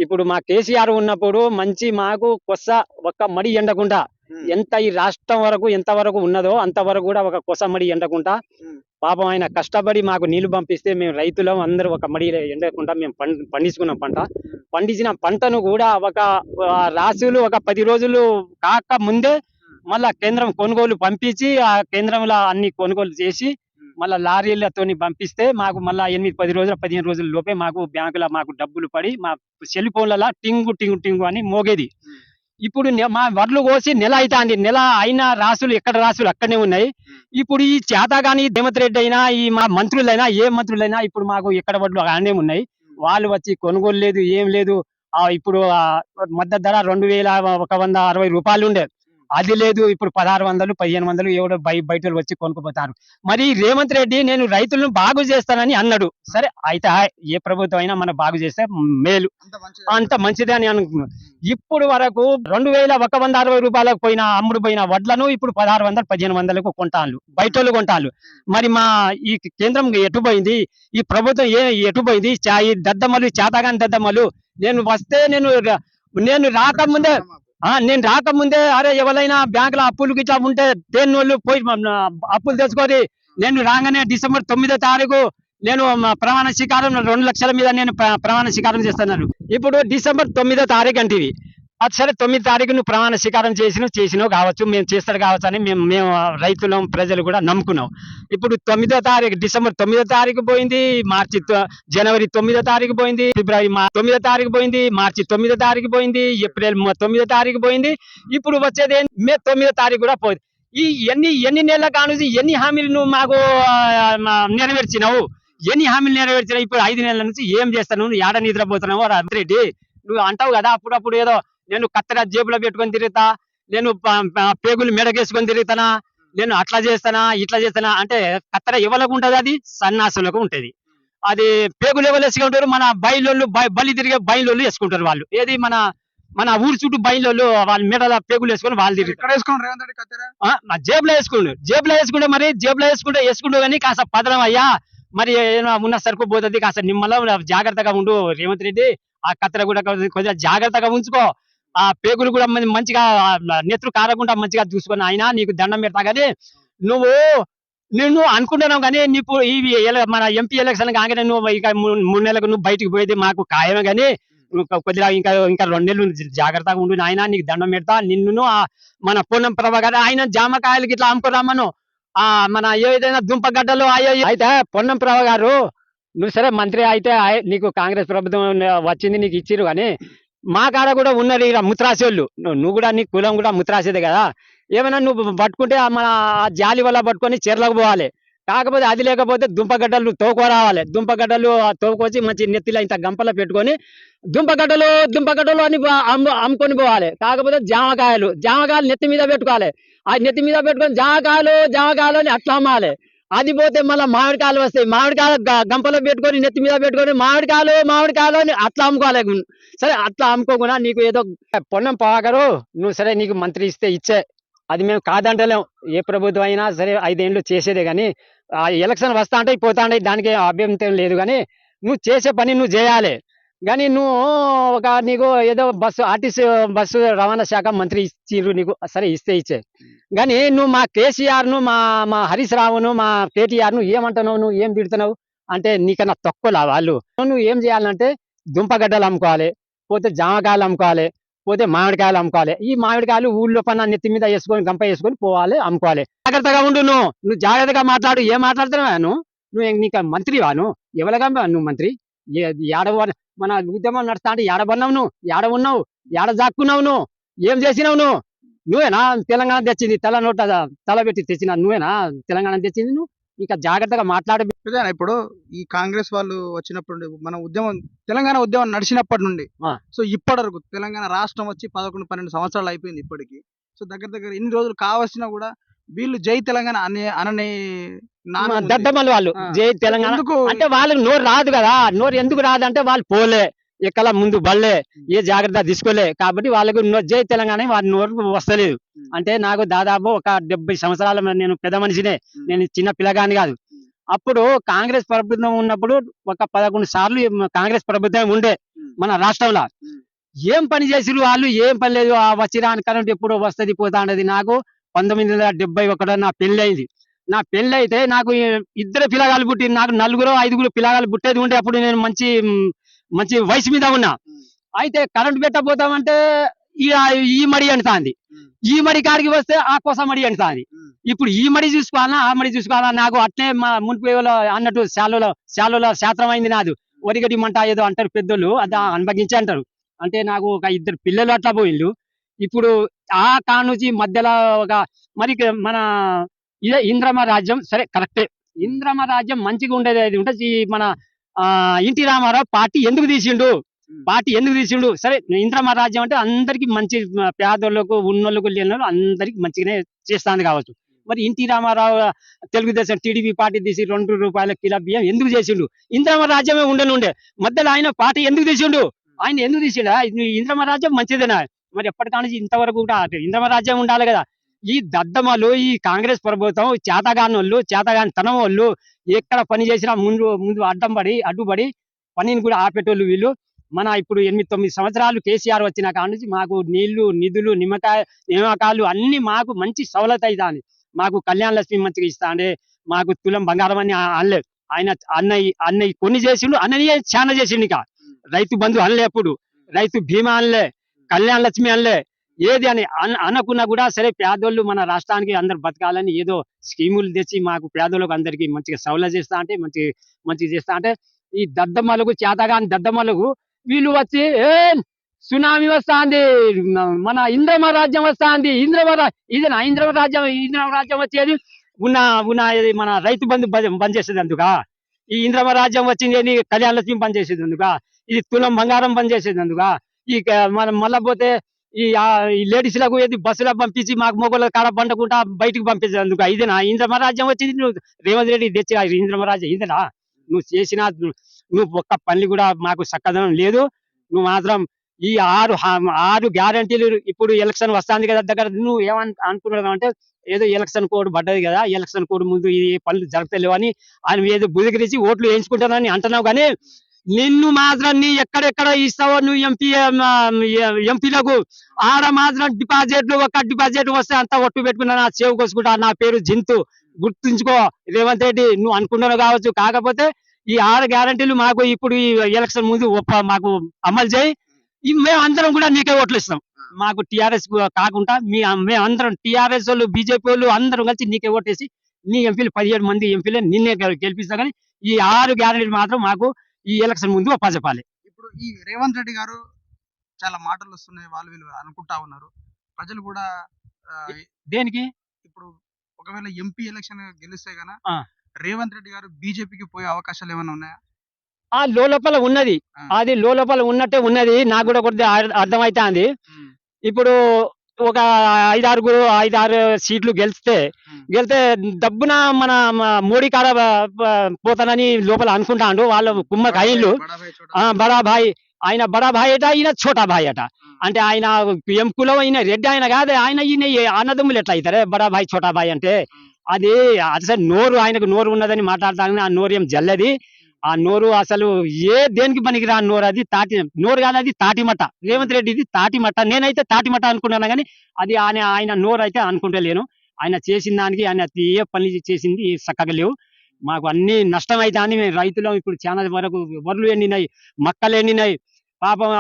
ఇప్పుడు మా కేసీఆర్ ఉన్నప్పుడు మంచి మాకు కొస్స ఒక్క మడి ఎండకుండా ఎంత ఈ రాష్ట్రం వరకు ఎంత వరకు ఉన్నదో అంతవరకు కూడా ఒక కొస మడి ఎండకుండా పాపం ఆయన కష్టపడి మాకు నీళ్లు పంపిస్తే మేము రైతులం అందరూ ఒక మడి ఎండకుండా మేము పండించుకున్నాం పంట. పండించిన పంటను కూడా ఒక రాసులు ఒక 10 రోజులు కాక ముందే మళ్ళా కేంద్రం కొనుగోలు పంపించి ఆ కేంద్రంలో అన్ని కొనుగోలు చేసి మళ్ళా లారీలతోని పంపిస్తే మాకు మళ్ళా 8-10 రోజులు 15 రోజుల లోపే మాకు బ్యాంకులో మాకు డబ్బులు పడి మా సెల్ ఫోన్లలో టింగు టింగు టింగు అని మోగేది. ఇప్పుడు మా వడ్లు కోసి నెల అవుతాంది. నెల అయినా రాసులు ఎక్కడ రాసులు అక్కడనే ఉన్నాయి. ఇప్పుడు ఈ చేతగాని రేవంత్ రెడ్డి అయినా ఈ మా మంత్రులైనా ఏ మంత్రులైనా ఇప్పుడు మాకు ఎక్కడ వడ్లు ఆనే ఉన్నాయి. వాళ్ళు వచ్చి కొనుగోలు లేదు ఏం లేదు. ఇప్పుడు మద్దతు ధర 2160 రూపాయలు ఉండే అది లేదు. ఇప్పుడు 1600 1500 ఎవడో బయట వచ్చి కొనుక్కుపోతారు. మరి రేవంత్ రెడ్డి నేను రైతులను బాగు చేస్తానని అన్నాడు. సరే అయితే ఏ ప్రభుత్వం అయినా మనం బాగు చేస్తే మేలు అంత మంచిదే అని అనుకున్నాను. ఇప్పుడు వరకు 2160 రూపాయలకు అమ్ముడు పోయిన వడ్లను ఇప్పుడు 1600 1500కు కొంటాను బయటోళ్ళు కొంటాను. మరి మా ఈ కేంద్రం ఎటుపోయింది? ఈ ప్రభుత్వం ఎటుపోయింది? ఈ దద్దమ్మలు చేతగాని దద్దమ్మలు నేను వస్తే నేను రాకముందే అరే ఎవరైనా బ్యాంకులో అప్పులు గిట్లా ఉంటే దేన్నోళ్ళు పోయి అప్పులు తెచ్చుకొని నేను రాగానే డిసెంబర్ 9వ తారీఖు నేను ప్రమాణ స్వీకారం 2 లక్షల మీద నేను ప్రమాణ స్వీకారం చేస్తున్నాను. ఇప్పుడు డిసెంబర్ 9వ తారీఖు అంటే అది సరే 9వ తారీఖు నువ్వు ప్రమాణ స్వీకారం చేసినావు కావచ్చు, మేము చేస్తాడు కావచ్చు అని మేము రైతులం ప్రజలు కూడా నమ్ముకున్నాం. ఇప్పుడు 9వ తారీఖు డిసెంబర్ 9వ తారీఖు పోయింది, జనవరి 9వ తారీఖు పోయింది, ఫిబ్రవరి 9వ తారీఖు పోయింది, మార్చి 9వ తారీఖు పోయింది, ఏప్రిల్ 9వ తారీఖు పోయింది. ఇప్పుడు వచ్చేది మే 9వ తారీఖు కూడా పోయింది. ఈ ఎన్ని నెలల కానుంచి ఎన్ని హామీలు నువ్వు మాకు నెరవేర్చినావు? ఎన్ని హామీలు నెరవేర్చినావు? ఇప్పుడు 5 నెలల నుంచి ఏం చేస్తాను? ఏడ నిద్రపోతున్నావు రెడ్డి? నువ్వు అంటావు కదా అప్పుడప్పుడు ఏదో నేను కత్తెర జేబులో పెట్టుకొని తిరుగుతా, నేను పేగులు మెడకేసుకొని తిరుగుతానా, నేను అట్లా చేస్తానా ఇట్లా చేస్తానా అంటే కత్తెర ఎవరికి ఉంటది? అది సన్నాసులకు ఉంటది. అది పేగులు ఎవరు వేసుకుంటారు? మన బయలు బలి తిరిగే బయలు వేసుకుంటారు వాళ్ళు. ఏది మన ఊరు చుట్టూ బయలు వాళ్ళ మెడల పేగులు వేసుకొని వాళ్ళు తిరుగుతారు. జేబులో వేసుకుంటే మరి జేబులో వేసుకుంటూ కానీ కాస్త పదనం అయ్యా మరి ఉన్న సరుకు పోతుంది, కాస్త నిమ్మల జాగ్రత్తగా ఉండు రేవంత్ రెడ్డి. ఆ కత్తెర కూడా కొంచెం జాగ్రత్తగా ఉంచుకో. ఆ పేగులు కూడా మంచిగా నెత్తులు కారకుండా మంచిగా చూసుకొని అయినా నీకు దండం పెడతా. కానీ నిన్ను అనుకుంటున్నావు కానీ నీకు ఇవి మన ఎంపీ ఎలక్షన్ కాగానే నువ్వు ఇక 3 నెలలకు నువ్వు బయటికి పోయేది మాకు ఖాయమే. కానీ కొద్దిగా ఇంకా 2 నెలలు జాగ్రత్తగా ఉండు నాయన, నీకు దండం పెడతా. నిన్ను మన పొన్నం ప్రభాకర్ ఆయన జామకాయలకి ఇట్లా అమ్ముకురామను మన ఏదైనా దుంపగడ్డలు అయితే పొన్నం ప్రభాకర్ నువ్వు సరే మంత్రి అయితే నీకు కాంగ్రెస్ ప్రభుత్వం వచ్చింది, నీకు ఇచ్చిరు. కానీ మా కాడ కూడా ఉన్నారు ఇక్కడ ముత్రాసేళ్ళు. నువ్వు కూడా నీ కులం కూడా ముత్రాసేదే కదా. ఏమైనా నువ్వు పట్టుకుంటే మన జాలి వల్ల పట్టుకొని చెర్లకు పోవాలి. కాకపోతే అది లేకపోతే దుంపగడ్డలు తోకో రావాలి. దుంపగడ్డలు తోకొచ్చి మంచి నెత్తిలో ఇంత గంపలో పెట్టుకొని దుంపగడ్డలు అని అమ్ముకొని పోవాలి. కాకపోతే జామకాయలు నెత్తి మీద పెట్టుకోవాలి. ఆ నెత్తి మీద పెట్టుకొని జామకాయలు అని అట్లా అమ్మాలి. అది పోతే మళ్ళీ మామిడికాయలు వస్తాయి. మామిడికాయలు గంపలో పెట్టుకొని నెత్తి మీద పెట్టుకొని మామిడికాయలు అని అట్లా అమ్ముకోవాలి. సరే అట్లా అమ్ముకోకుండా నీకు ఏదో పొన్నం పాగారు నువ్వు సరే నీకు మంత్రి ఇచ్చే అది మేము కాదంటలేం. ఏ ప్రభుత్వం అయినా సరే 5 ఏళ్ళు చేసేదే. కానీ ఆ ఎలక్షన్ వస్తా అంటే పోతా అంటే దానికి అభ్యంతరం లేదు. కానీ నువ్వు చేసే పని నువ్వు చేయాలి. కానీ నీకు ఏదో ఆర్టీసీ బస్సు రవాణా శాఖ మంత్రి ఇచ్చిర్రు నీకు, సరే ఇచ్చే. కానీ నువ్వు మా కేసీఆర్ ను మా హరీష్ రావును మా కేటీఆర్ ను ఏమంటున్నావు? నువ్వు ఏం తిడుతున్నావు అంటే నీకన్నా తక్కువలా వాళ్ళు. నువ్వు ఏం చేయాలంటే దుంపగడ్డలు అమ్ముకోవాలి, పోతే జామకాయలు అమ్ముకోవాలి, పోతే మామిడికాయలు అమ్ముకోవాలి. ఈ మామిడికాయలు ఊళ్ళో పన్న నెత్తి మీద వేసుకొని గంప వేసుకొని పోవాలి, అమ్ముకోవాలి. జాగ్రత్తగా ఉండు. నువ్వు జాగ్రత్తగా మాట్లాడు. ఏం మాట్లాడుతున్నావా? నువ్వు నీకు మంత్రివా? ఎవరిగా నువ్వు మంత్రి? మన ఉద్యమం నడుస్తా అంటే ఏడబన్నావు? నువ్వు ఏడ ఉన్నావు? ఏడ జాక్కున్నావు? ఏం చేసినావు? నువ్వేనా తెలంగాణ తెచ్చింది? తల పెట్టి తెచ్చిన నువ్వేనా తెలంగాణ తెచ్చింది? నువ్వు ఇంకా జాగ్రత్తగా మాట్లాడ. ఇప్పుడు ఈ కాంగ్రెస్ వాళ్ళు వచ్చినప్పుడు మన తెలంగాణ ఉద్యమం నడిచినప్పటి నుండి సో ఇప్పటి వరకు తెలంగాణ రాష్ట్రం వచ్చి 11-12 సంవత్సరాలు అయిపోయింది ఇప్పటికి. సో దగ్గర ఇన్ని రోజులు కావచ్చినా కూడా వీళ్ళు జై తెలంగాణ అనని దద్దమ్మలు వాళ్ళు జై తెలంగాణ అంటే వాళ్ళకి నోరు రాదు కదా. నోరు ఎందుకు రాదంటే వాళ్ళు పోలే ఎక్కడ ముందు బళ్ళే ఏ జాగ్రత్త తీసుకోలే. కాబట్టి వాళ్ళకు జై తెలంగాణ వాళ్ళ నోరు వస్తలేదు. అంటే నాకు దాదాపు ఒక 70 సంవత్సరాల నేను పెద్ద మనిషినే, నేను చిన్న పిల్లగాని కాదు. అప్పుడు కాంగ్రెస్ ప్రభుత్వం ఉన్నప్పుడు ఒక 11 సార్లు కాంగ్రెస్ ప్రభుత్వం ఉండే. మన రాష్ట్రంలో ఏం పని చేసిరు వాళ్ళు, ఏం పని లేదు. ఆ వచ్చిరాని కరెంట్ ఎప్పుడో వస్తది పోతా ఉండదు. నాకు 1971 నా పెళ్లి అయింది. నా పెళ్లి అయితే నాకు ఇద్దరు పిల్లగాళ్ళు పుట్టి, నాకు 4-5 పిల్లగాళ్ళు పుట్టేది ఉండే. అప్పుడు నేను మంచి వయసు మీద ఉన్నా. అయితే కరెంట్ పెట్టబోతామంటే ఈ మడి అంటాంది. ఈ మడి కాడికి వస్తే ఆ కొస మడి అంటాంది. ఇప్పుడు ఈ మడి చూసుకోవాలా, ఆ మడి చూసుకోవాలా? నాకు అట్నే మా మున్పు అన్నట్టు శాలలో శాస్త్రం అయింది నాదు. ఒరిగడి మంట ఏదో అంటారు పెద్దోళ్ళు, అది అనుభవించి అంటారు. అంటే నాకు ఒక 2 పిల్లలు అట్లా పోయిండ్రు. ఇప్పుడు ఆ కానుంచి మధ్యలో ఒక మరి మన ఇదే ఇంద్రమ రాజ్యం సరే కరెక్టే. ఇంద్రమ రాజ్యం మంచిగా ఉండేది అది ఉంటే ఈ మన ఎన్టీ రామారావు పార్టీ ఎందుకు తీసిండు సరే. ఇంద్రమ రాజ్యం అంటే అందరికి మంచి, పేదోళ్ళకు ఉన్నోళ్ళకు లేనోళ్ళు అందరికి మంచిగానే చేస్తాంది కావచ్చు. మరి ఎన్టీ రామారావు తెలుగుదేశం టీడీపీ పార్టీ తీసి ₹2 కిలో బియ్యం ఎందుకు చేసిండు? ఇంద్రమ రాజ్యమే ఉండే మధ్యలో ఆయన పార్టీ ఎందుకు తీసిండు? ఆయన ఎందుకు తీసిండా? ఇంద్రమ రాజ్యం మంచిదేనా? మరి ఎప్పటికానుంచి ఇంతవరకు కూడా ఇంద్రమ రాజ్యం ఉండాలి కదా. ఈ దద్దమలు, ఈ కాంగ్రెస్ ప్రభుత్వం చేతగాని తనం వాళ్ళు ఎక్కడ పని చేసినా ముందు అడ్డుపడి పనిని కూడా ఆపేటోళ్ళు వీళ్ళు. మన ఇప్పుడు 8-9 సంవత్సరాలు కేసీఆర్ వచ్చిన కాడ నుంచి మాకు నీళ్లు, నిధులు, నియామకాలు అన్ని మాకు మంచి సవలత అవుతాంది. మాకు కళ్యాణ లక్ష్మి మంచిగా ఇస్తాండే, మాకు తులం బంగారం అని అనలేదు. ఆయన అన్నయ్య కొన్ని చేసిండు, అన్నయ్య చాలా చేసిండు. ఇక రైతు బంధు అనలే, ఎప్పుడు రైతు బీమా అనలే, కళ్యాణ లక్ష్మి అనలే. ఏది అని అనకున్నా కూడా సరే పేదోళ్ళు మన రాష్ట్రానికి అందరు బతకాలని ఏదో స్కీములు తెచ్చి మాకు పేదోళ్ళకు అందరికి మంచిగా సౌలభ్యం చేస్తా అంటే మంచిగా చేస్తా అంటే ఈ దద్దమ్మలకు, చేతగాని దద్దమ్మలకు వీళ్ళు వచ్చి సునామీ వస్తాంది, మన ఇంద్రమ రాజ్యం వస్తాంది. ఇదేనా ఇంద్రమ రాజ్యం వచ్చేది? ఇది మన రైతు బంధు బంద్ చేసేది అందుక? ఈ ఇంద్రమ రాజ్యం వచ్చింది కళ్యాణ లక్ష్మి బంద్ చేసేది అందుక? ఇది తులం బంగారం బంద్ చేసేది అందుక? ఈ మనం మళ్ళా పోతే ఈ లేడీస్ లకు ఏది బస్సులో పంపించి మాకు మొగోళ్ళ కాడ పండకుండా బయటకు పంపించేది అందుక? ఇదేనా ఇంద్రమ రాజ్యం వచ్చింది? నువ్వు రేవంత్ రెడ్డి తెచ్చిన ఇంద్రమ రాజ్యం ఇదేనా? నువ్వు చేసిన నువ్వు ఒక్క పని కూడా మాకు చక్కదనం లేదు. నువ్వు మాత్రం ఈ 6 గ్యారంటీలు ఇప్పుడు ఎలక్షన్ వస్తుంది కదా దగ్గర, నువ్వు అనుకున్నావు అంటే ఏదో ఎలక్షన్ కోడ్ పడ్డది కదా, ఎలక్షన్ కోడ్ ముందు ఈ పనులు జరగలేవు అని ఆయన ఏదో బుదిగిరించి ఓట్లు వేయించుకుంటానని అంటున్నావు. కానీ నిన్ను మాత్రం నీ ఎక్కడెక్కడ ఇస్తావో నువ్వు ఎంపీలకు ఆడ మాత్రం ఒక డిపాజిట్ వస్తే అంతా ఒట్టు పెట్టుకున్నా నా సేవ్ కోసుకుంటా. నా పేరు జింతు, గుర్తుంచుకో రేవంత్ రెడ్డి. నువ్వు అనుకుంటున్నావు కావచ్చు, కాకపోతే ఈ 6 గ్యారంటీలు మాకు ఇప్పుడు ఈ ఎలక్షన్ ముందు మాకు అమలు చేయి. మేము అందరం కూడా నీకే ఓట్లు ఇస్తాం. మాకు టిఆర్ఎస్ కాకుండా మేమందరం టిఆర్ఎస్ వాళ్ళు, బీజేపీ వాళ్ళు అందరం కలిసి నీకే ఓటేసి నీ ఎంపీలు 17 మంది ఎంపీలు నిన్నే గెలిపిస్తా. కానీ ఈ 6 గ్యారంటీలు మాత్రం మాకు ఈ ఎలక్షన్ ముందు చెప్పాలి. ఇప్పుడు ఈ రేవంత్ రెడ్డి గారు చాలా మాటలు వస్తున్నాయి, వాళ్ళు వీళ్ళు అనుకుంటా ఉన్నారు. ప్రజలు కూడా దేనికి ఇప్పుడు ఒకవేళ ఎంపీ ఎలక్షన్ గెలిస్తే గన రేవంత్ రెడ్డి గారు బీజేపీకి పోయే అవకాశాలు ఏమైనా ఉన్నాయా? ఆ లోపల ఉన్నది, అది లోపల ఉన్నట్టే ఉన్నది. నాకు కూడా కొద్దిగా అర్థమైతాంది. ఇప్పుడు ఒక 5-6 సీట్లు గెలిస్తే డబ్బున మన మోడీ కాడ పోతానని లోపల అనుకుంటాండు. వాళ్ళ కుమ్మకి అయ్యిళ్ళు బడాభాయ్, ఆయన బడాభాయ్ అట, ఈయన ఛోటా భాయ్ అట. అంటే ఆయన ఎంకులో ఈయన రెడ్డి, ఆయన కాదు, ఆయన ఈయన అన్నదమ్ములు ఎట్లా అవుతారే బడాభాయ్ ఛోటా భాయ్ అంటే? అది అసలు నోరు, ఆయనకు నోరు ఉన్నదని మాట్లాడతాను. ఆ నోరు ఏం జల్లది. ఆ నోరు అసలు దేనికి పనికిరా నోరు. అది నోరు కాదు, అది తాటిమట్ట. రేవంత్ రెడ్డి ఇది తాటిమట్ట. నేనైతే తాటిమట్ట అనుకున్నాను, కానీ అది ఆయన నోరు అయితే అనుకుంటలేను. ఆయన చేసిన దానికి ఆయన ఏ పని చేసింది చక్కగా లేవు. మాకు అన్ని నష్టం అయితే అని మేము రైతులం. ఇప్పుడు చాలా వరకు వరలు ఎండినాయి, మక్కలు ఎండినాయి. పాపం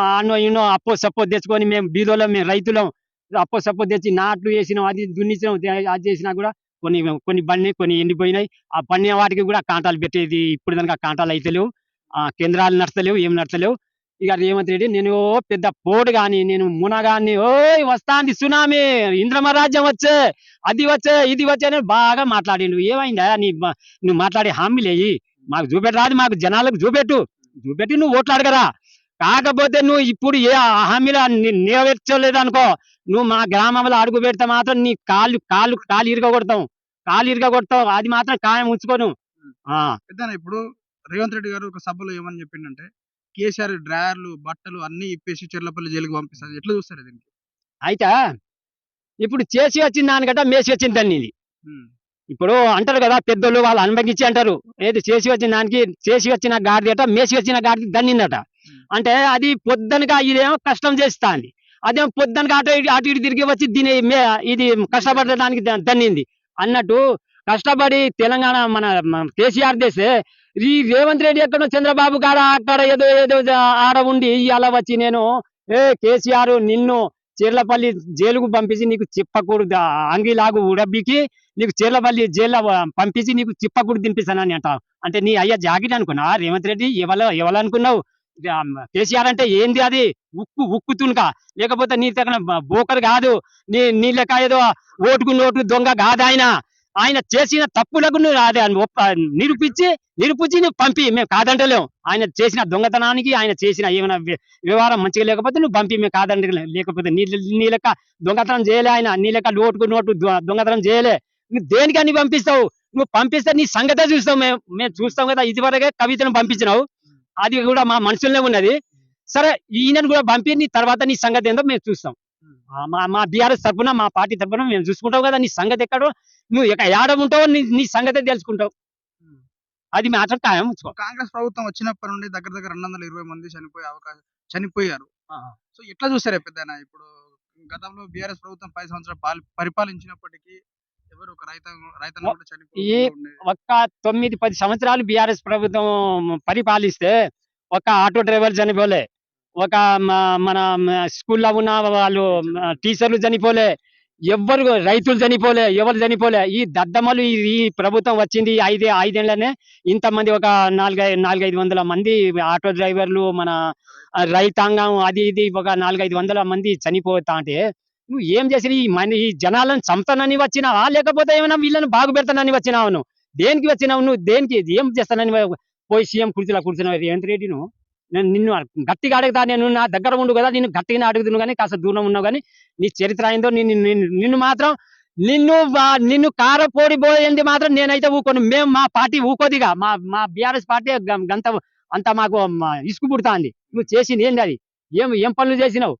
ఎన్నో అప్పో సప్పో తెచ్చుకొని మేము బీదోళ్ళం, మేము రైతులం. అప్పో సప్పో తెచ్చి నాట్లు వేసినాం, అది దున్నించినాం. అది చేసినా కూడా కొన్ని బండి కొన్ని ఎండిపోయినాయి. ఆ పండిన వాటికి కూడా కాంటాలు పెట్టేది ఇప్పుడు దానికి ఆ కాంటాలు అయితే లేవు. కేంద్రాలు నడతలేవు, ఏం నడతలేవు. ఇక రేవంత్ రెడ్డి నేను పెద్ద పోటు గాని, నేను మునగాన్ని వస్తాంది సునామీ, ఇంద్రమ రాజ్యం వచ్చే, అది వచ్చే, ఇది వచ్చే అని బాగా మాట్లాడిండు. ఏమైందా నువ్వు మాట్లాడే హామీలేయి మాకు చూపెట్టరాదు, మాకు జనాలకు చూపెట్టి నువ్వు ఓట్లు అడగరా. కాకపోతే నువ్వు ఇప్పుడు ఏ హామీలు నెరవేర్చలేదు అనుకో, నువ్వు మా గ్రామంలో అడుగు పెడితే మాత్రం నీ కాలు ఇరగొడతావు. అది మాత్రం ఖాయం ఉంచుకోను. ఇప్పుడు రేవంత్ రెడ్డి గారు ఒక సభలో ఏమని చెప్పిండంటే కేసీఆర్ డ్రైవర్లు బట్టలు అన్ని ఇప్పేసి చెర్లపల్లి జైలుకి పంపిస్తారు. ఎట్లా చూస్తారు దీనికి? అయితే ఇప్పుడు చేసి వచ్చిన దానికంటే మేసి వచ్చిన దాన్ని ఇప్పుడు అంటారు కదా పెద్దోళ్ళు, వాళ్ళు అనుభవించి అంటారు. ఏది చేసి వచ్చిన దానికి, చేసి వచ్చిన గాడిది అట, మేసి వచ్చిన గాడిది దన్నిందట. అంటే అది పొద్దునగా ఇదేమో కష్టం చేస్తాంది, అదేమో పొద్దునగా అటు ఇటు తిరిగి వచ్చి ఇది కష్టపడడానికి దన్నింది అన్నట్టు. కష్టపడి తెలంగాణ మన కేసీఆర్ చేస్తే ఈ రేవంత్ రెడ్డి ఎక్కడో చంద్రబాబు కాడ అక్కడ ఏదో ఏదో ఆడ ఉండి ఇవాళ వచ్చి నేను కేసీఆర్ నిన్ను చీర్లపల్లి జైలుకు పంపించి నీకు చిప్పకూడు అంగిలాగు ఉడబ్బికి నీకు చీర్లపల్లి జైల్లో పంపించి నీకు చిప్పకూడు తినిపిస్తానని అంటావు. అంటే నీ అయ్యా జాగిరి అనుకున్నా రేవంత్ రెడ్డి? ఎవరు అనుకున్నావు? కేసీఆర్ అంటే ఏంది? అది ఉక్కు తునుక, లేకపోతే నీ తగిన బోకర్ కాదు, నీ లెక్క ఏదో ఓటుకు నోటు దొంగ కాదు ఆయన. ఆయన చేసిన తప్పులకు నువ్వు అదే నిరూపించి నువ్వు పంపి, మేము కాదంటలేము. ఆయన చేసిన దొంగతనానికి, ఆయన చేసిన ఏమైనా వ్యవహారం మంచిగా లేకపోతే నువ్వు పంపి, మేము కాదంటలే. లేకపోతే నీ లెక్క దొంగతనం చేయలే ఆయన, నీ లెక్క ఓటుకు నోటు దొంగతనం చేయలే. నువ్వు దేనికని పంపిస్తావు? నువ్వు పంపిస్తే నీ సంగతే చూస్తాం. మేము చూస్తాం కదా. ఇదివరకే కవితను పంపించినావు, అది కూడా మా మనసులోనే ఉన్నది. సరే, ఈయనను కూడా పంపి నీ తర్వాత నీ సంగతి ఏందో మేము చూస్తాం. మా బీఆర్ఎస్ తరఫున, మా పార్టీ తరఫున మేము చూసుకుంటాం కదా. నీ సంగతి ఎక్కడో, నువ్వు ఏడ ఉంటావో నీ సంగతే తెలుసుకుంటావు. అది మాత్రం ఖాయం ఉంచుకో. కాంగ్రెస్ ప్రభుత్వం వచ్చినప్పటి నుండి దగ్గర దగ్గర 220 మంది చనిపోయారు. సో ఎట్లా చూసారే పెద్దనా? ఇప్పుడు గతంలో బీఆర్ఎస్ ప్రభుత్వం 10 సంవత్సరాలు పరిపాలించినప్పటికీ ఎవరు ఒక రైతన్న కూడా ఈ చనిపోయి ఒక్క 9-10 సంవత్సరాలు బీఆర్ఎస్ ప్రభుత్వం పరిపాలిస్తే ఒక ఆటో డ్రైవర్ చనిపోలే, ఒక మన స్కూల్లో ఉన్న వాళ్ళు టీచర్లు చనిపోలే, ఎవ్వరు రైతులు చనిపోలే, ఎవరు చనిపోలే. ఈ దద్దమ్మలు ఈ ప్రభుత్వం వచ్చింది ఐదేళ్లనే ఇంతమంది ఒక 400-500 మంది ఆటో డ్రైవర్లు, మన రైతాంగం అది ఇది ఒక 400-500 మంది చనిపోతా అంటే నువ్వు ఏం చేసి ఈ జనాలను చంపుతానని వచ్చినావా, లేకపోతే ఏమైనా వీళ్ళని బాగు పెడతానని వచ్చినావు? నువ్వు దేనికి వచ్చినావు? నువ్వు దేనికి ఏం చేస్తానని పోయి సీఎం కుర్చీలో కూర్చున్నావు రేవంత్ రెడ్డి? నేను నిన్ను గట్టిగా అడుగుతా, నేను నా దగ్గర ఉండు కదా, నిన్ను గట్టిగానే అడుగుతున్నావు కానీ, కాస్త దూరం ఉన్నావు కానీ, నీ చరిత్ర అయిందో నిన్ను మాత్రం నిన్ను కారపోడి పోయింది మాత్రం నేనైతే ఊకోను. మేము మా పార్టీ ఊకోదిగా, మా బీఆర్ఎస్ పార్టీ అంత మాకు ఇసుకు పుడుతుంది. నువ్వు చేసింది ఏంది? అది ఏం పనులు చేసినావు?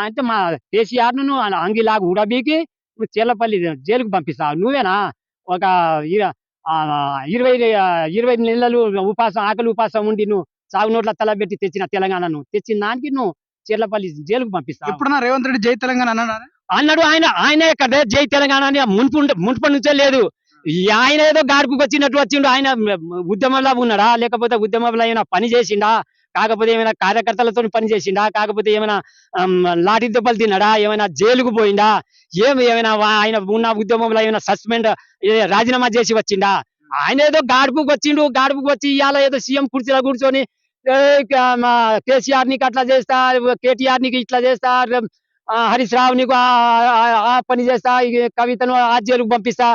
అంటే మా కేసీఆర్ ను అంగిలాగా ఉడబీకి నువ్వు చీర్లపల్లి జైలుకు పంపిస్తావు. నువ్వేనా ఒక 20 నెలలు ఆకలి ఉపాసం ఉండి నువ్వు సాగు నోట్ల తలబెట్టి తెచ్చిన తెలంగాణను తెచ్చిన దానికి నువ్వు చీర్లపల్లి జైలుకు పంపిస్తావు? ఎప్పుడన్నా రేవంత్ రెడ్డి జై తెలంగాణ అన్నాడు. ఆయన ఎక్కడ జై తెలంగాణ అని మున్పటి నుంచే లేదు. ఆయన ఏదో గాడుపుకి వచ్చినట్టు వచ్చిండు. ఆయన ఉద్యమంలో ఉన్నాడా, లేకపోతే ఉద్యమంలో ఏమైనా పని చేసిండా, కాకపోతే ఏమైనా కార్యకర్తలతో పని చేసిండా, కాకపోతే ఏమైనా లాఠీ దెబ్బలు తిన్నాడా, ఏమైనా జైలుకు పోయిందా, ఏమైనా ఆయన ఉన్న ఉద్యమంలో ఏమైనా సస్పెండ్ రాజీనామా చేసి వచ్చిండా? ఆయన ఏదో గాడుపుకి వచ్చిండు. గాడుపుకి వచ్చి ఇవాళ ఏదో సీఎం కుర్చీలో కూర్చొని కేసీఆర్ నీకు అట్లా చేస్తా, కేటీఆర్ నీకు ఇట్లా చేస్తా, హరీష్ రావు నీకు ఆ పని చేస్తా, కవితను ఆ జైలుకు పంపిస్తా.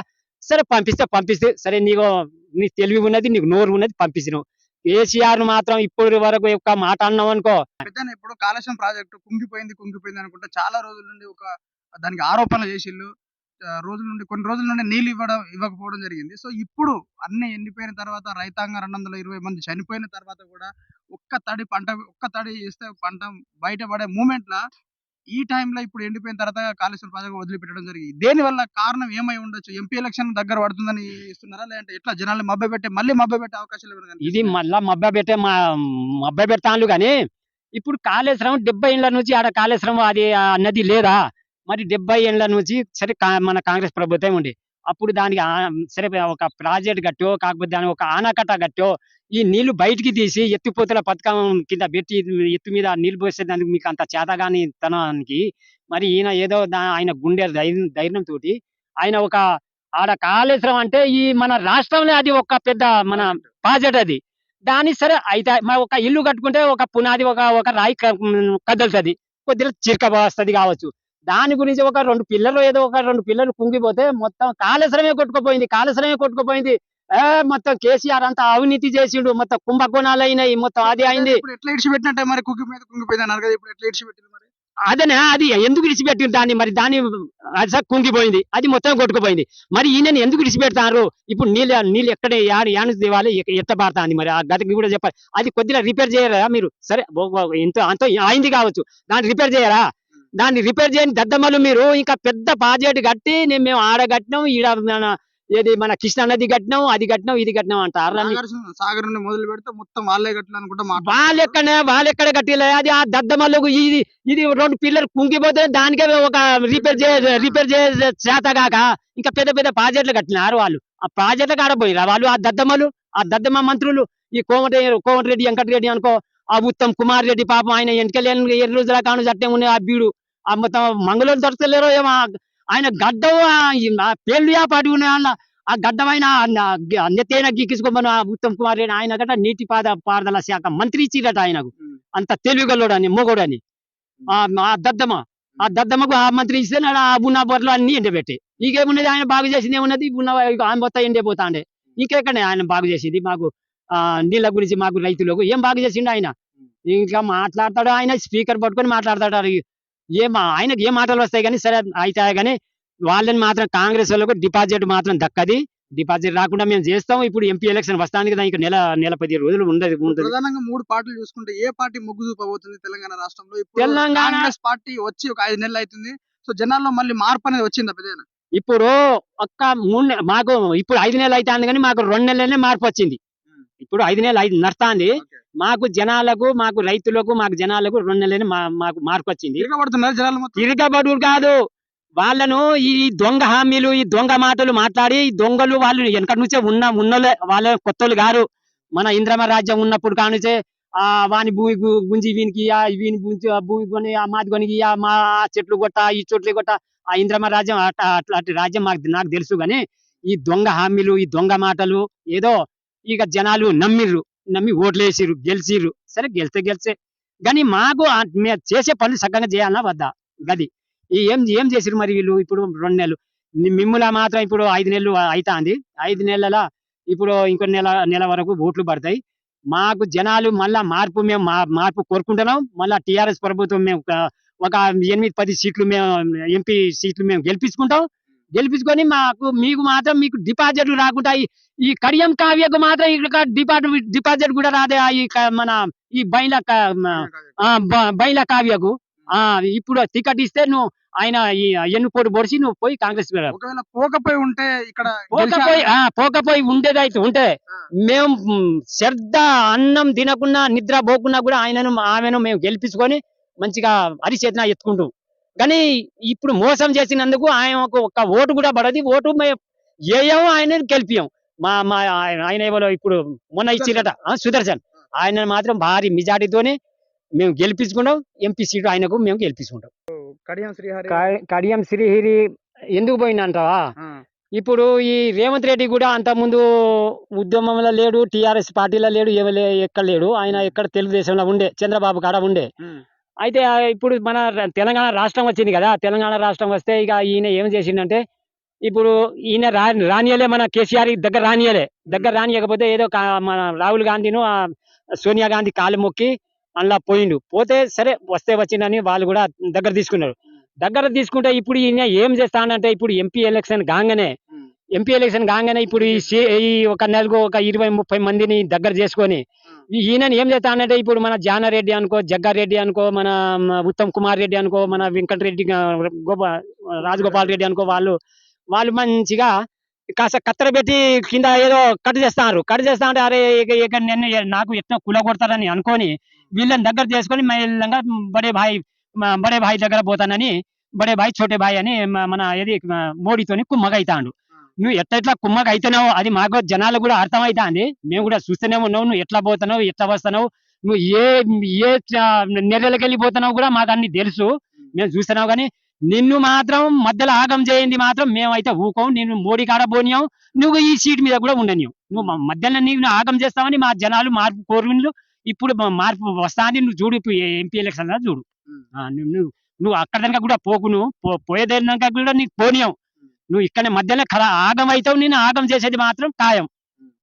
సరే పంపిస్తే సరే, నీ తెలివి ఉన్నది, నీకు నోరు ఉన్నది, పంపించినావు. కేసీఆర్ మాత్రం ఇప్పటి వరకు ఒక మాట అన్నావు అనుకో. ఇప్పుడు కాళేశ్వరం ప్రాజెక్టు కుంగిపోయింది అనుకుంటే చాలా రోజుల నుండి దానికి ఆరోపణలు చేసిళ్ళు. కొన్ని రోజుల నుండి నీళ్లు ఇవ్వకపోవడం జరిగింది. సో ఇప్పుడు అన్ని ఎండిపోయిన తర్వాత, రైతాంగం 220 మంది చనిపోయిన తర్వాత కూడా ఒక్క తడి చేస్తే పంట బయటపడే మూమెంట్ లా ఈ టైంలో ఇప్పుడు ఎండిపోయిన తర్వాత కాళేశ్వరం ప్రాజెక్టు వదిలిపెట్టడం జరిగింది. దేని వల్ల కారణం ఏమై ఉండొచ్చు? ఎంపీ ఎలక్షన్ దగ్గర పడుతుందని ఇస్తున్నారా, లేదంటే ఎట్లా జనాల్ని మభ్యపెట్టే అవకాశాలు ఏమైనా? ఇది మళ్ళా మభ్యపెడతాను కానీ, ఇప్పుడు కాళేశ్వరం 70 ఏళ్ల నుంచి ఆడ కాళేశ్వరం అది నది లేదా? మరి 70 ఏళ్ల నుంచి సరే మన కాంగ్రెస్ ప్రభుత్వం ఉండి అప్పుడు దానికి సరే ఒక ప్రాజెక్ట్ కట్టో, కాకపోతే దానికి ఒక ఆనకట్ట కట్టో, ఈ నీళ్లు బయటికి తీసి ఎత్తిపోతల పథకం కింద పెట్టి ఎత్తు మీద నీళ్లు పోసేదానికి మీకు అంత చేతగాని తనానికి మరి ఈయన ఏదో ఆయన గుండె ధైర్యం తోటి ఆయన ఒక ఆడ కాళేశ్వరం అంటే ఈ మన రాష్ట్రంలో అది ఒక పెద్ద మన ప్రాజెక్ట్. అది దాని సరే అయితే ఒక ఇల్లు కట్టుకుంటే ఒక పునాది ఒక రాయి కదులుతుంది, కొద్దిగా చిరక వస్తుంది కావచ్చు. దాని గురించి ఒక 2 పిల్లలు కుంగిపోతే మొత్తం కాళేశ్వరమే కొట్టుకుపోయింది. మొత్తం కేసీఆర్ అంతా అవినీతి చేసిండు, మొత్తం కుంభకోణాలు అయినాయి, మొత్తం అది అయింది. ఎట్లా ఇడిచిపెట్టినట్టే మరి కుంగిపోయింది అన్నారు కదా, ఇప్పుడు ఎట్లా ఇడిచిపెట్టింది మరి? అదనే అది ఎందుకు ఇడిచిపెట్టింది దాన్ని? మరి దాన్ని కుంగిపోయింది, అది మొత్తం కొట్టుకుపోయింది. మరి ఈయనని ఎందుకు ఇడిచిపెడతారు? ఇప్పుడు నీళ్ళు ఎక్కడ యాను దేవాలి, ఎట్ట పారుతుంది మరి? ఆ గతికి కూడా చెప్పాలి. అది కొద్దిగా రిపేర్ చేయరా మీరు? సరే అంత అయింది కావచ్చు, దాన్ని రిపేర్ చేయరా? దాన్ని రిపేర్ చేయని దద్దమ్మలు మీరు ఇంకా పెద్ద ప్రాజెక్ట్ కట్టి మేము ఆడ కట్టినాం, ఈడ ఏది మన కృష్ణా నది కట్టినాం, అది కట్టినాం, ఇది కట్టినాం అంటారు. సాగర్ నుండి మొదలు పెడితే మొత్తం వాళ్ళే కట్టాలనుకుంటా వాళ్ళెక్కడ కట్టిలే, అది ఆ దద్దమల్లకు ఇది 2 పిల్లలు కుంగిపోతే దానికే ఒక రిపేర్ చేసే చేత కాక ఇంకా పెద్ద పెద్ద ప్రాజెక్టులు కట్టినారు వాళ్ళు. ఆ ప్రాజెక్టులకు ఆడపోయిరా వాళ్ళు, ఆ దద్దమ్మ మంత్రులు. ఈ కోమటిరెడ్డి వెంకటరెడ్డి అనుకో, ఆ ఉత్తమ్ కుమార్ రెడ్డి పాపం ఆయన ఎంటకెళ్ళి 7 రోజుల కాను చట్టం ఉన్నాయి. ఆ బీడు ఆ మొత్తం మంగళూరు దొరకలేరో ఏమో, ఆయన గడ్డం పేర్లు పాటి ఉన్నాయి. ఆ గడ్డమైన నెత్తైన గీకిసుకోమని ఆ ఉత్తమ్ కుమార్ రెడ్డి ఆయన గట్ట నీటి పారుదల శాఖ మంత్రి ఇచ్చిరట ఆయనకు. అంత తెలివిగలోడని మొగోడని. ఆ దద్దమ్మకు ఆ మంత్రి ఇస్తే ఆ బున్నా బొర్రలు అన్ని ఎండబెట్టి, ఇంకేమున్నది ఆయన బాగు చేసింది ఏమున్నది, ఆయన మొత్తం ఎండిపోతాండే. ఇంకెక్కడే ఆయన బాగు చేసింది మాకు నీళ్ళ గురించి, మాకు రైతులకు ఏం బాగు చేసిండు ఆయన. ఇంకా మాట్లాడతాడు ఆయన, స్పీకర్ పట్టుకొని మాట్లాడతాడు. ఆయనకి ఏ మాటలు వస్తాయి కానీ సరే అవుతాయి కానీ వాళ్ళని మాత్రం కాంగ్రెస్ వాళ్ళకు డిపాజిట్ మాత్రం దక్కది. డిపాజిట్ రాకుండా మేము చేస్తాం. ఇప్పుడు ఎంపీ ఎలక్షన్ వస్తానికి కదా, ఇంకా నెల 10 రోజులు ఉండదు. ప్రధానంగా 3 పార్టీలు చూసుకుంటే ఏ పార్టీ మొగ్గు చూపబోతుంది తెలంగాణ రాష్ట్రంలో? ఇప్పుడు తెలంగాణ కాంగ్రెస్ పార్టీ వచ్చి ఒక 5 నెలలు అవుతుంది. సో జనాల్లో మళ్ళీ మార్పు అనేది వచ్చిందా పెద్దనా? ఇప్పుడు మాకు ఇప్పుడు 5 నెలలు అవుతుంది కానీ మాకు 2 నెలలనే మార్పు వచ్చింది. ఇప్పుడు 5 నెలలు నడుస్తుంది. మాకు జనాలకు, మాకు రైతులకు, మాకు జనాలకు 2 నెలలనే మాకు మార్పు వచ్చింది. తిరగబడు కాదు, వాళ్ళను ఈ దొంగ హామీలు, ఈ దొంగ మాటలు మాట్లాడి, ఈ దొంగలు వాళ్ళు వెనకటి నుంచే ఉన్నోళ్ళే, వాళ్ళ కొత్తలు గారు. మన ఇంద్రమ రాజ్యం ఉన్నప్పుడు కానుంచే వాని భూమి గుంజి వీనికి, వీని గుంజి భూమి కొని, ఆ మాది కొని, మా చెట్లు కొట్ట, ఈ చెట్లు కొట్ట, ఆ ఇంద్రమ రాజ్యం అట్లాంటి రాజ్యం నాకు తెలుసు. కానీ ఈ దొంగ హామీలు, ఈ దొంగ మాటలు ఏదో ఇక జనాలు నమ్మి ఓట్లేసిరు, గెలిచిర్రు. సరే గెలిచే కానీ మాకు మేము చేసే పనులు చక్కగా చేయాలన్నా వద్దా? గది ఏం చేసిరు మరి వీళ్ళు. ఇప్పుడు 2 నెలలు మిమ్ములా మాత్రం ఇప్పుడు 5 నెలలు అవుతాంది. 5 నెలల ఇప్పుడు ఇంకో నెల వరకు ఓట్లు పడతాయి. మాకు జనాలు మళ్ళా మేము మార్పు కోరుకుంటున్నాం. మళ్ళా టిఆర్ఎస్ ప్రభుత్వం మేము ఒక 8-10 సీట్లు మేము ఎంపీ సీట్లు మేము గెలిపించుకొని మీకు మాత్రం మీకు డిపాజిట్లు రాకుండా, ఈ కడియం కావ్యకు మాత్రం ఇక్కడ డిపాజిట్ కూడా రాదే. మన ఈ బైల కావ్యకు ఇప్పుడు టికెట్ ఇస్తే నువ్వు ఆయన ఎన్నుకోడు పొడిచి నువ్వు పోయి కాంగ్రెస్ పోకపోయి ఉంటే ఇక్కడ పోకపోయి ఉండేది అయితే ఉంటే మేము శ్రద్ధ అన్నం తినకున్నా, నిద్ర పోకున్నా కూడా ఆమెను మేము గెలిపించుకొని మంచిగా అరిచేతన ఎత్తుకుంటాం. కానీ ఇప్పుడు మోసం చేసినందుకు ఆయనకు ఒక్క ఓటు కూడా పడది. ఓటు మేము ఆయన గెలిపియం. ఆయన ఎవరో ఇప్పుడు మొన్న ఇచ్చిరట సుదర్శన్, ఆయన మాత్రం భారీ మెజార్టీతోనే మేము గెలిపించుకుంటాం. ఎంపీ సీటు ఆయనకు మేము గెలిపించుకుంటాం. కడియం శ్రీహరి ఎందుకు పోయిందంటావా? ఇప్పుడు ఈ రేవంత్ రెడ్డి కూడా అంత ముందు ఉద్యమంలో లేడు, టిఆర్ఎస్ పార్టీలో లేడు, ఎక్కడ లేడు. ఆయన ఎక్కడ తెలుగుదేశంలో ఉండే, చంద్రబాబు కాడ ఉండే. అయితే ఇప్పుడు మన తెలంగాణ రాష్ట్రం వచ్చింది కదా, తెలంగాణ రాష్ట్రం వస్తే ఇక ఈయన ఏం చేసిండంటే, ఇప్పుడు ఈయన రానియలే, మన కేసీఆర్ దగ్గర రానియకపోతే ఏదో మన రాహుల్ గాంధీను సోనియా గాంధీ కాలు మొక్కి అందులో పోతే సరే వస్తే వచ్చిందని వాళ్ళు కూడా దగ్గర తీసుకుంటే ఇప్పుడు ఈయన ఏం చేస్తానంటే, ఇప్పుడు ఎంపీ ఎలక్షన్ కాగానే ఇప్పుడు ఈ ఒక నెలకు ఒక 20-30 మందిని దగ్గర చేసుకొని ఈయనని ఏం చేస్తానంటే, ఇప్పుడు మన జానారెడ్డి అనుకో, జగ్గారెడ్డి అనుకో, మన ఉత్తమ్ కుమార్ రెడ్డి అనుకో, మన వెంకటరెడ్డి, రాజగోపాల్ రెడ్డి అనుకో, వాళ్ళు మంచిగా కాస్త కత్తెర పెట్టి కింద ఏదో కట్ చేస్తా అంటే అరే ఇక నాకు ఎట్లా కుల కొడతారని అనుకొని వీళ్ళని దగ్గర చేసుకొని మహిళంగా బడే భాయ్ దగ్గర పోతానని, బడే భాయ్ చోటే భాయ్ అని మన ఏది మోడీతోని కుమ్మగైతాండు. నువ్వు ఎట్లా కుమ్మగా అయితున్నావు అది మాకు జనాలు కూడా అర్థమైతాంది. మేము కూడా చూస్తూనే ఉన్నావు, నువ్వు ఎట్లా పోతున్నావు, ఎట్లా వస్తున్నావు, నువ్వు ఏ నెర్రలకి వెళ్ళిపోతున్నావు కూడా మాకు అన్ని తెలుసు, మేము చూస్తున్నావు. కానీ నిన్ను మాత్రం మధ్యలో ఆగం చేయింది మాత్రం మేమైతే ఊకోం. నిన్ను మోడీ కాడ పోనీయం, నువ్వు ఈ సీట్ మీద కూడా ఉండనియం. నువ్వు మధ్యలో నీవు ఆగం చేస్తావని మా జనాలు మార్పు కోరుకుంటూ ఇప్పుడు మార్పు వస్తాంది. నువ్వు చూడు, ఇప్పుడు ఎంపీ ఎలక్షన్ చూడు, నువ్వు అక్కడ దాకా కూడా పోకు, నువ్వు పోయేదాకా కూడా నీకు పోనీయం. నువ్వు ఇక్కడ మధ్యలో ఆగం అవుతావు, నేను ఆగం చేసేది మాత్రం ఖాయం.